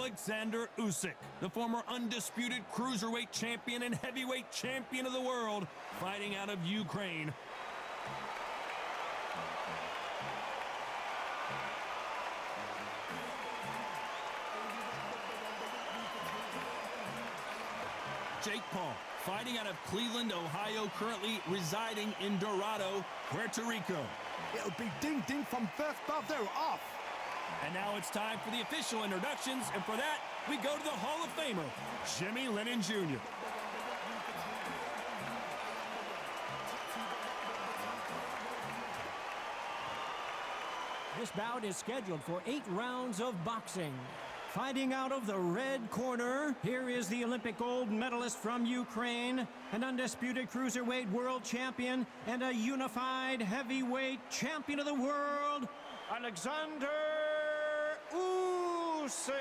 Oleksandr Usyk, the former undisputed cruiserweight champion and heavyweight champion of the world, fighting out of Ukraine. Jake Paul, fighting out of Cleveland, Ohio, currently residing in Dorado, Puerto Rico. It'll be ding-ding from first bell. They're off. And now it's time for the official introductions, and for that, we go to the Hall of Famer, Jimmy Lennon Jr. This bout is scheduled for 8 rounds of boxing. Fighting out of the red corner, here is the Olympic gold medalist from Ukraine, an undisputed cruiserweight world champion, and a unified heavyweight champion of the world, Oleksandr Usyk.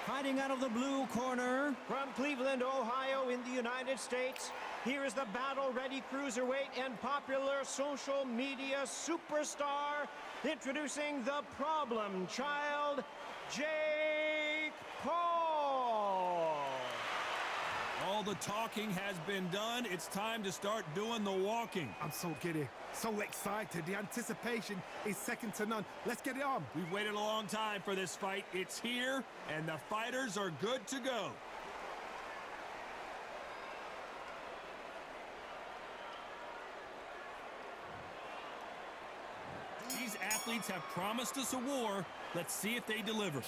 Fighting out of the blue corner, from Cleveland, Ohio in the United States, here is the battle-ready cruiserweight and popular social media superstar, introducing the problem child, Jake Paul. All the talking has been done. It's time to start doing the walking. I'm so giddy, so excited. The anticipation is second to none. Let's get it on. We've waited a long time for this fight. It's here, and the fighters are good to go. These athletes have promised us a war. Let's see if they deliver.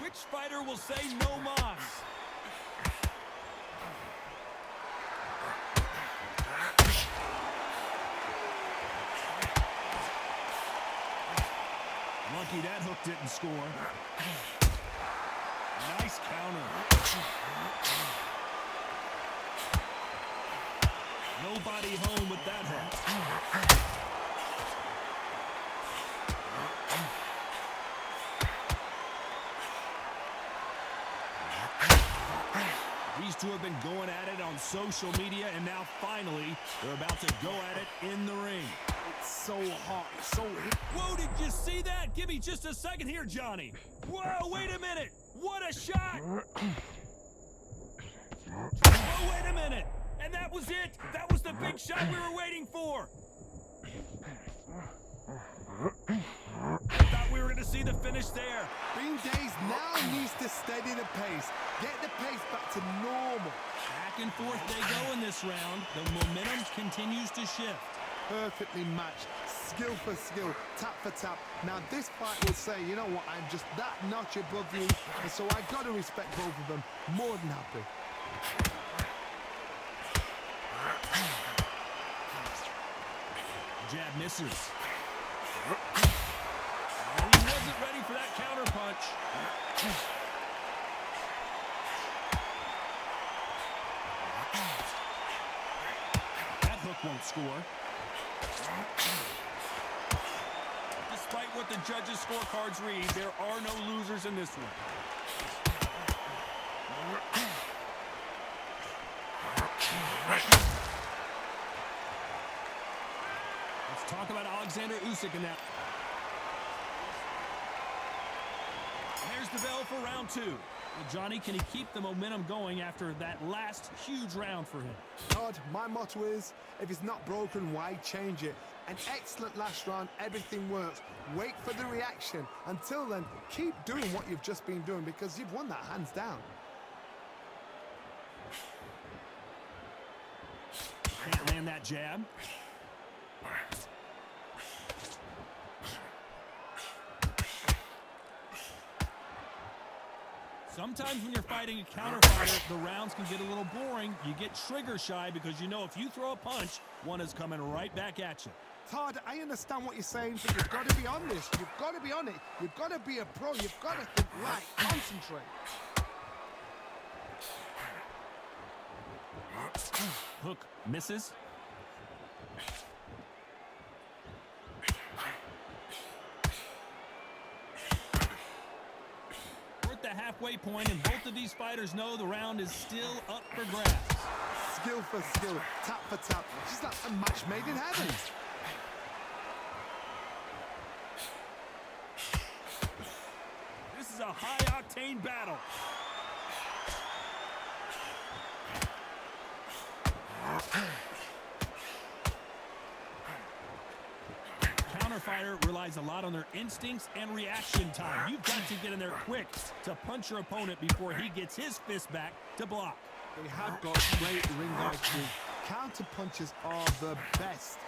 Which fighter will say no mas? Lucky that hook didn't score. Nice counter. Nobody home with that hook. These two have been going at it on social media, and now finally they're about to go at it in the ring. It's so hot, it's so hot. Whoa, did you see that? Give me just a second here, Johnny. Whoa, wait a minute. What a shot. Oh, wait a minute. And that was it. That was the big shot we were waiting for. I thought we were going to see the finish there. Bean Days now needs to steady the pace. Get the pace back to normal. Back and forth they go in this round. The momentum continues to shift. Perfectly matched, skill for skill, tap for tap. Now this fight will say, you know what, I'm just that notch above you, and so I've got to respect both of them. More than happy. Jab misses. And he wasn't ready for that counter punch. That hook won't score. Despite what the judges' scorecards read, there are no losers in this one. Let's talk about Oleksandr Usyk in that. There's the bell for round 2. Well, Johnny, can he keep the momentum going after that last huge round for him? Todd, my motto is, if it's not broken, why change it? An excellent last round, everything works. Wait for the reaction. Until then, keep doing what you've just been doing, because you've won that hands down. Can't land that jab. Sometimes when you're fighting a counter fighter, the rounds can get a little boring. You get trigger shy because you know if you throw a punch, one is coming right back at you. Todd, I understand what you're saying, but you've got to be on this. You've got to be on it. You've got to be a pro. You've got to think right. Concentrate. Hook misses. We're at the halfway point, and both of these fighters know the round is still up for grabs. Skill for skill, tap for tap. She's like a match made in heaven. is a high-octane battle. Counterfighter relies a lot on their instincts and reaction time. You've got to get in there quick to punch your opponent before he gets his fist back to block. They have got great ring IQ. Counter punches are the best.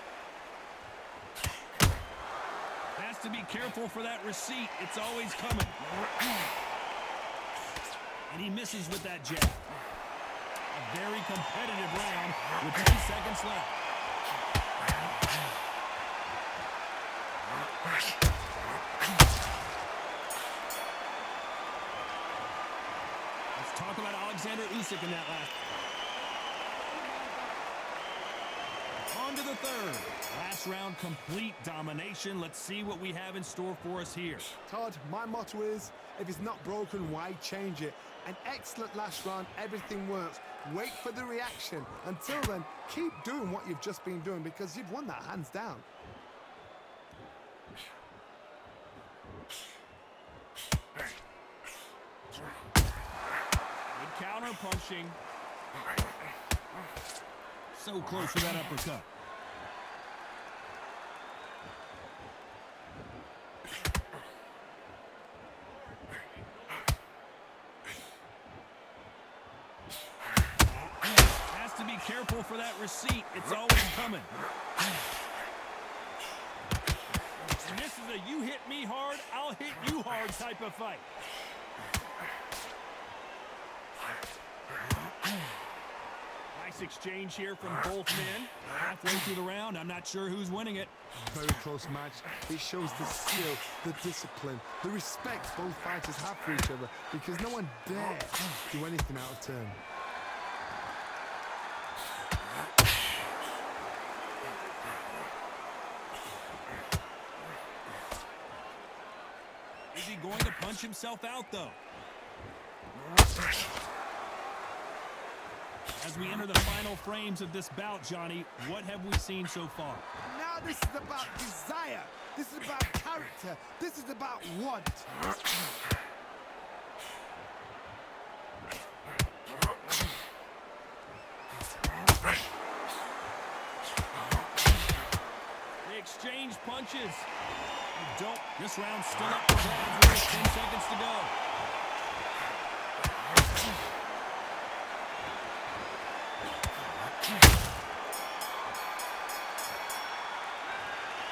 Has to be careful for that receipt. It's always coming. And he misses with that jab. A very competitive round with 10 seconds left. Let's talk about Oleksandr Usyk in that last. On to the third. Last round, complete domination. Let's see what we have in store for us here. Todd, my motto is, if it's not broken, why change it? An excellent last round, everything works. Wait for the reaction. Until then, keep doing what you've just been doing because you've won that hands down. Good counter punching. So close to that uppercut. Has to be careful for that receipt. It's always coming. And this is a you hit me hard, I'll hit you hard type of fight. Nice exchange here from both men. Halfway through the round, I'm not sure who's winning it. Very close match. It shows the skill, the discipline, the respect both fighters have for each other because no one dare do anything out of turn. Is he going to punch himself out, though? As we enter the final frames of this bout, Johnny, what have we seen so far? Now this is about desire. This is about character. This is about want. They exchange punches. This round's still up for grabs with 10 seconds to go.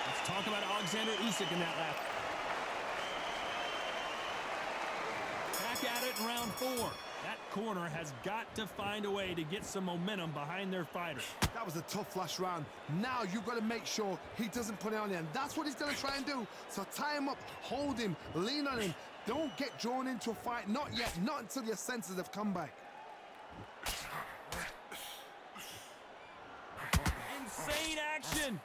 Let's talk about Oleksandr Usyk in that lap. Back at it in round 4. That corner has got to find a way to get some momentum behind their fighter. That was a tough last round. Now you've got to make sure he doesn't put it on you, and that's what he's going to try and do. So tie him up, hold him, lean on him. Don't get drawn into a fight. Not yet. Not until your senses have come back. Insane action.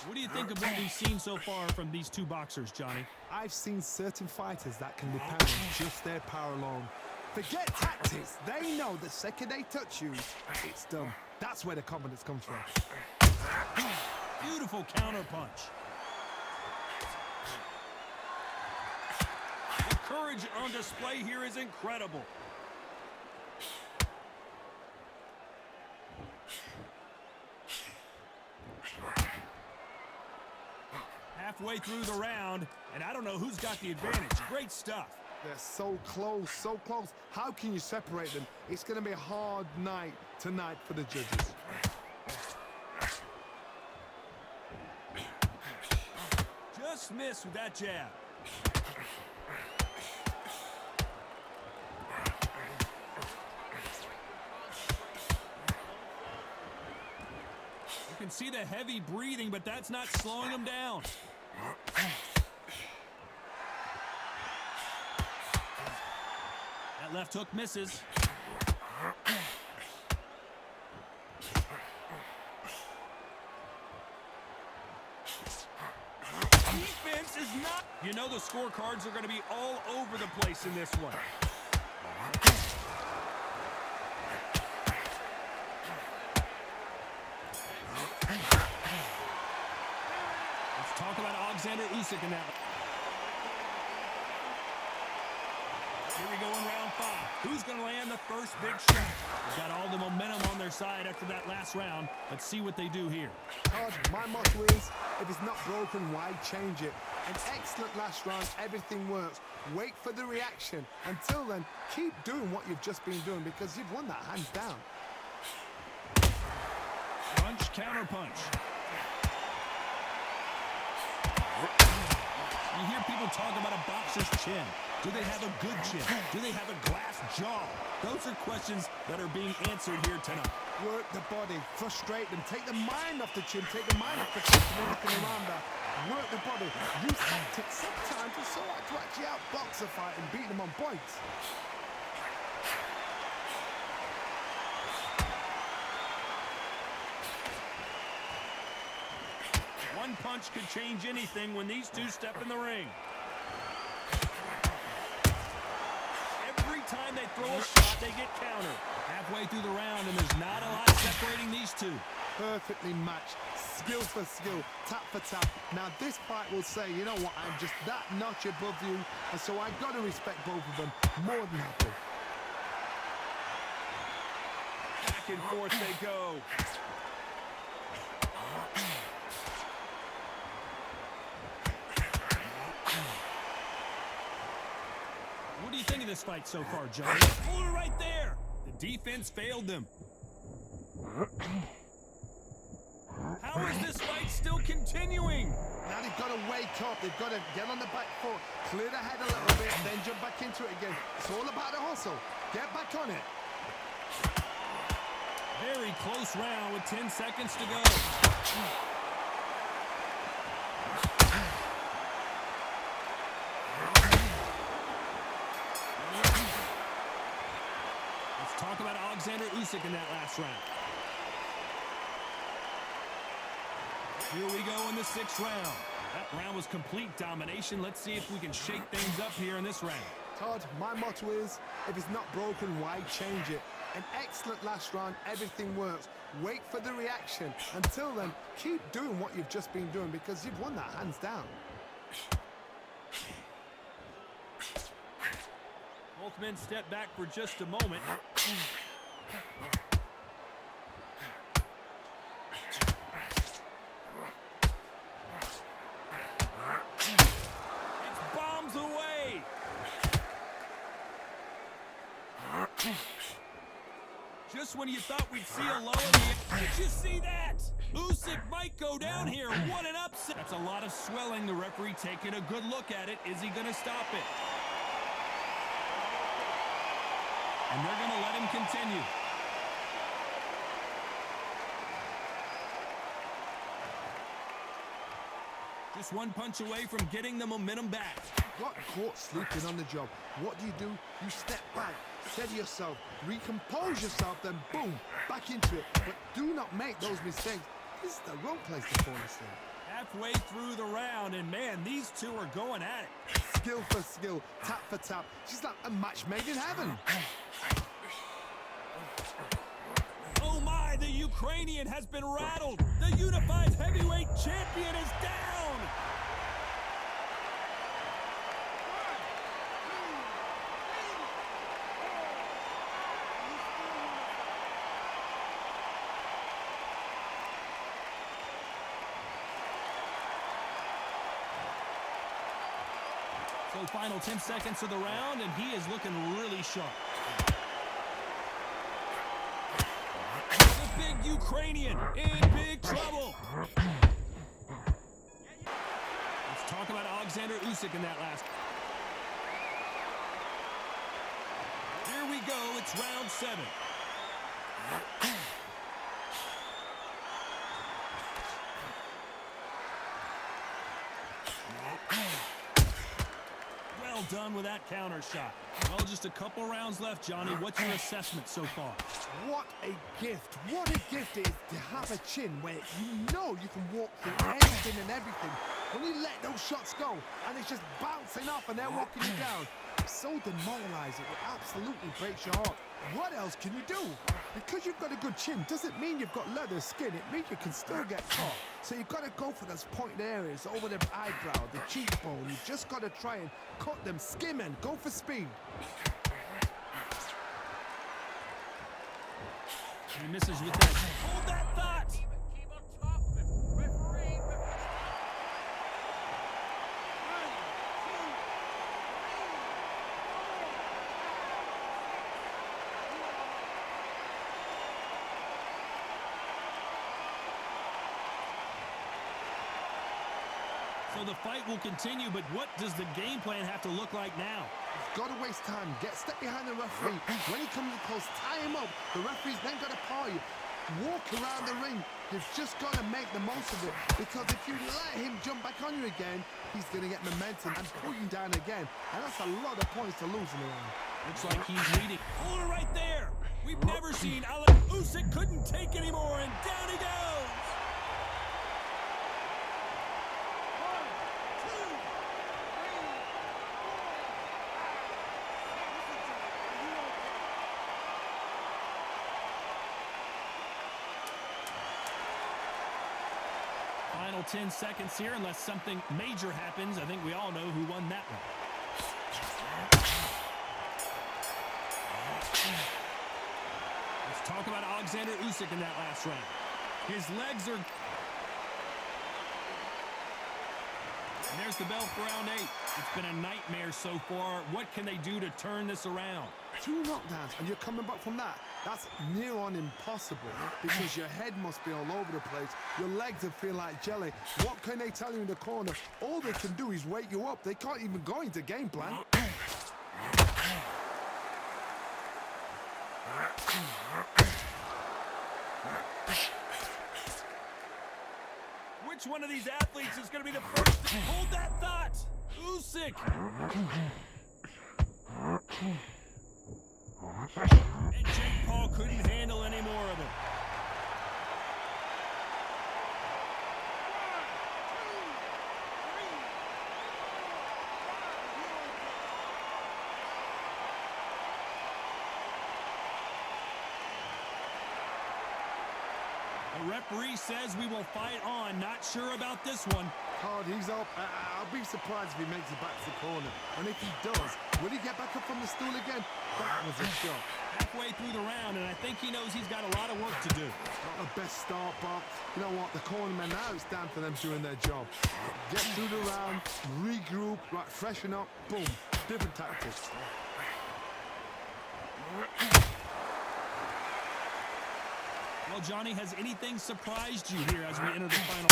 What do you think of what we've seen so far from these two boxers, Johnny? I've seen certain fighters that can depend on just their power alone. Forget tactics. They know the second they touch you, it's done. That's where the confidence comes from. Beautiful counter punch. The courage on display here is incredible. Halfway through the round, and I don't know who's got the advantage. Great stuff. They're so close, so close. How can you separate them? It's going to be a hard night tonight for the judges. Just missed with that jab. You can see the heavy breathing, but that's not slowing him down. That left hook misses. Defense is not... You know the scorecards are going to be all over the place in this one. Usyk in that. Here we go in round 5. Who's going to land the first big shot? They've got all the momentum on their side after that last round. Let's see what they do here. Todd, my motto is, if it's not broken, why change it? An excellent last round, everything works. Wait for the reaction. Until then, keep doing what you've just been doing because you've won that hands down. Punch, counter punch. You hear people talk about a boxer's chin. Do they have a good chin? Do they have a glass jaw? Those are questions that are being answered here tonight. Work the body, frustrate them, take the mind off the chin, take the mind off the chin and everything around that. Work the body. Use tactics sometimes to actually outbox a fight and beat them on points. One punch could change anything when these two step in the ring. Every time they throw a shot, they get countered. Halfway through the round, and there's not a lot separating these two. Perfectly matched, skill for skill, tap for tap. Now this fight will say, you know what, I'm just that notch above you, and so I've got to respect both of them more than happy. Back and forth they go. What do you think of this fight so far, Johnny? Oh, right there! The defense failed them. How is this fight still continuing? Now they've got to wake up, they've got to get on the back foot, clear the head a little bit, then jump back into it again. It's all about the hustle. Get back on it. Very close round with 10 seconds to go. Let's talk about Oleksandr Usyk in that last round. Here we go in the 6th round. That round was complete domination. Let's see if we can shake things up here in this round. Todd, my motto is, if it's not broken, why change it? An excellent last round, everything works. Wait for the reaction. Until then, keep doing what you've just been doing because you've won that hands down. Both men step back for just a moment. It's bombs away. Just when you thought we'd see a low in the... Did you see that? Usyk might go down here. What an upset. That's a lot of swelling. The referee taking a good look at it. Is he going to stop it? And they're going to let him continue. Just one punch away from getting the momentum back. Got caught sleeping on the job. What do? You step back, steady yourself, recompose yourself, then boom, back into it. But do not make those mistakes. This is the wrong place to fall asleep. Halfway through the round, and man, these two are going at it. Skill for skill, tap for tap. She's like a match made in heaven. Oh my, the Ukrainian has been rattled. The unified heavyweight champion is down. So final 10 seconds of the round, and he is looking really sharp. The big Ukrainian in big trouble. Let's talk about Oleksandr Usyk in that last. Here we go, it's round 7. Well done with that counter shot. Well, just a couple rounds left, Johnny. What's your assessment so far? What a gift. What a gift it is to have a chin where you know you can walk through anything and everything. When you let those shots go and it's just bouncing off and they're walking you down, it's so demoralizing. It absolutely breaks your heart. What else can you do? Because you've got a good chin doesn't mean you've got leather skin. It means you can still get caught. So you've got to go for those pointed areas over the eyebrow, the cheekbone. You just got to try and cut them, skim and go for speed. He misses with that. Hold that thought! Keep on top of him. Referee. So the fight will continue, but what does the game plan have to look like now? You've got to waste time. Step behind the referee. When he comes close, tie him up. The referee's then got to paw you. Walk around the ring. You've just got to make the most of it. Because if you let him jump back on you again, he's going to get momentum and pull you down again. And that's a lot of points to lose in the round. Looks like he's leading. Hold it right there. We've never seen Usyk couldn't take anymore, and down he goes. Final 10 seconds here, unless something major happens. I think we all know who won that one. Let's talk about Oleksandr Usyk in that last round. His legs are... And there's the bell for round 8. It's been a nightmare so far. What can they do to turn this around? 2 knockdowns and you're coming back from that. That's near on impossible because your head must be all over the place. Your legs will feel like jelly. What can they tell you in the corner? All they can do is wake you up. They can't even go into game plan. Which one of these athletes is going to be the first to hold that thought? Usyk! And Jake Paul couldn't handle any more of it. The referee says we will fight on. Not sure about this one. Hard, he's up. I'll be surprised if he makes it back to the corner. And if he does, will he get back up from the stool again? That was a shot. Halfway through the round, and I think he knows he's got a lot of work to do. Not the best start, but you know what? The cornermen, now it's down to them doing their job. Get through the round, regroup, right, freshen up, boom. Different tactics. Well, Johnny, has anything surprised you here as we enter the final?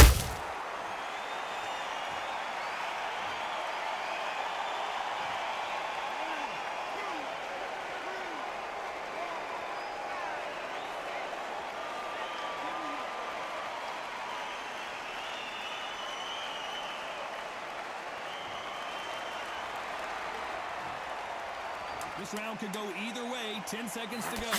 This round could go either way. 10 seconds to go.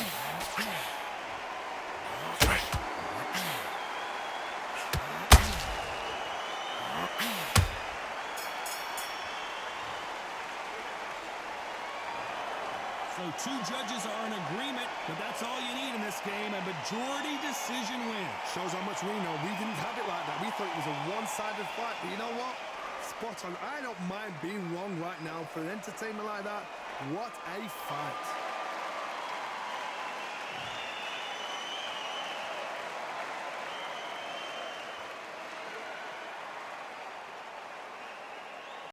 So 2 judges are in agreement, but that's all you need in this game. A majority decision win. Shows how much we know. We didn't have it like that. We thought it was a one-sided fight, but you know what? Spot on. I don't mind being wrong right now for an entertainment like that. What a fight.